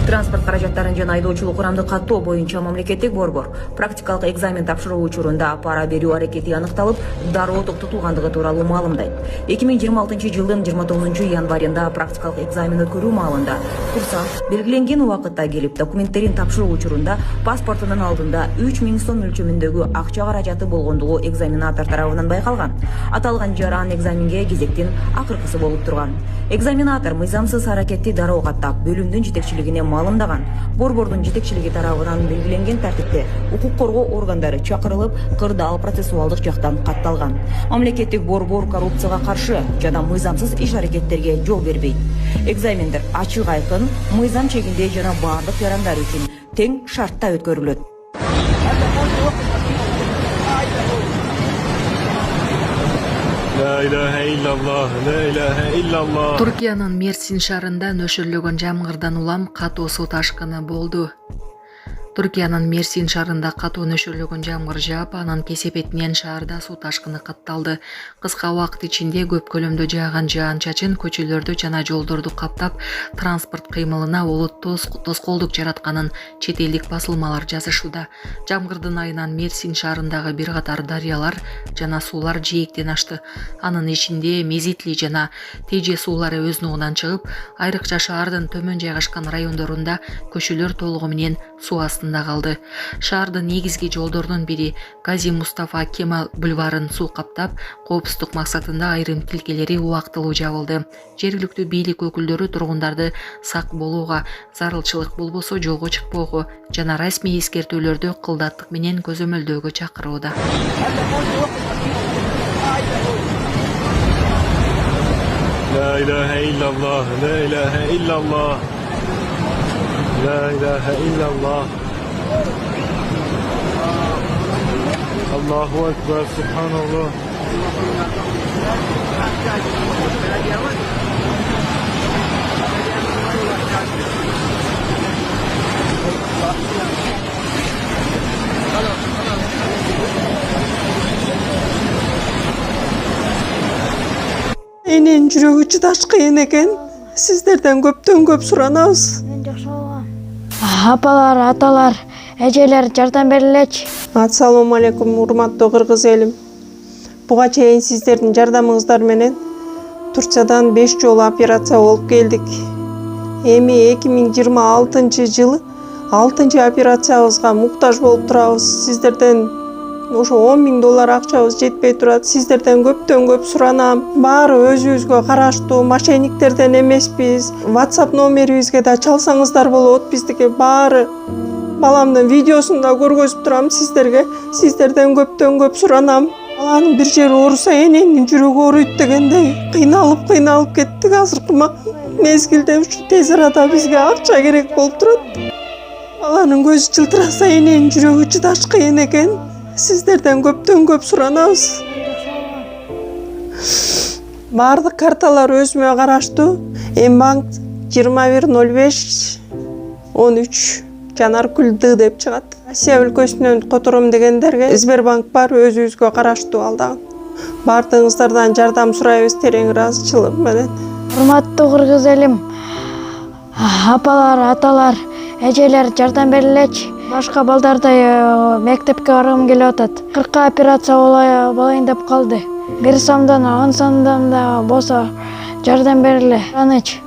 Транспорт каражаттарын жана айдоочулук курамды каттоо боюнча мамлекеттик борбор практикалык экзамен тапшыруу учурунда пара берүү аракети аныкталып, дароо токтотулгандыгы тууралуу маалымдайт. 2026-жылдын 29 январында практикалык экзамен өткөрүү маалында курсант белгиленген убакытта келип, документтерин тапшыруу учурунда паспортунун алдында 3000 сом мөлчөмүндөгү акча каражаты болгондугу экзаменатор тарабынан байкалган. Аталган жаран экзаменге кезектин акыркысы болуп турган. Экзаменатор мыйзамсыз аракетти дароо каттап, бөлүмдүн жетекчилигине маалымдаган. Борбордун жетекчилиги тарабынан белгиленген тартипте укук коргоо органдары чакырылып, кырдаал процессуалдык жактан катталган. Мамлекеттик борбор коррупцияга каршы жана мыйзамсыз иш-аракеттерге жол бербейт. Экзамендер ачык айкын, мыйзам чегинде жана бардык жарандар үчүн тең шартта өткөрүлөт. La ilahe illallah, la ilahe illallah. Түркиянын Мерсин шаарында нөшөрлөгөн жамгырдан улам катуу суу ташкыны болду. Түркиянын Мерсин шаарында катуу нөшөрлөгөн жамгыр жаап, анын кесепетинен шаарда суу ташкыны катталды. Кыска убакыт ичинде көп көлөмдө жааган жаан-чачын көчөлөрдү жана жолдорду каптап, транспорт кыймылына олуттуу тоскоолдук жаратканын чет элдик басылмалар жазышууда. Жамгырдын айынан Мерсин шаарындагы бир катар дарыялар жана суулар жээктен ашты. Анын ичинде Мезитли жана Теже суулары өз нугунан чыгып, айрыкча шаардын төмөн жайгашкан райондорунда көчөлөр толугу менен суу астында калды. Шаардын негизги жолдорунун бири Гази Мустафа Кемал бульварын суу каптап, коопсуздук максатында айрым тилкелери убактылуу жабылды. Жергиликтүү бийлик өкүлдөрү тургундарды сак болууга, зарылчылык болбосо жолго чыкпоого жана расмий эскертүүлөрдү кылдаттык менен көзөмөлдөөгө чакырууда. La ilahe illallah, la ilahe illallah. La ilahe illallah. Allahu ekber, subhanallah. Менин жүрөгү чыдаш кыйын экен. Сиздерден көптөн көп суранабыз. Апалар, аталар, эжелер жардам берилечи. Ассалому алейкум, урматтуу кыргыз элим. Буга чейин сиздердин жардамыңыздар менен Турциядан 5 жолу операция болуп келдик. Эми 2026-жылы 6-чы операциябызга муктаж болуп турабыз. Сиздерден ошо $10.000 акчабыз жетпей турат. Сиздерден көптөн көп суранам. Баары өзүбүзгө караштуу, мошенниктерден эмеспиз. WhatsApp номерибизге да чалсаңыздар болот. Биздики баары баламдын видеосун да көргөзүп турам сиздерге. Сиздерден көптөн көп суранам. Баланын бир жери ооруса эненин жүрөгү ооруйт дегендей кыйналып кеттик. Азыркы мезгилде ушу тез арада бизге акча керек болуп турат. Баланын көзү жылтыраса эненин жүрөгү чыдаш кыйын экен. Сиздерден көптөн көп суранабыз. Бардык карталар өзүмө караштуу. Мбанк 210513 Жанаркүл Д деп чыгат. Россия өлкөсүнөн котором дегендерге Сбербанк бар, өзүбүзгө караштуу алдаган. Бардыгыңыздардан жардам сурайбыз терең ыраазычылык менен. Урматтуу кыргыз элим, апалар, аталар, эжелер жардам берилечи. Башка балдардай мектепке баргым келип атат. 40 операция болайын деп калды. 1 сомдон 10 сомдон да болсо жардам бериле. Аныч.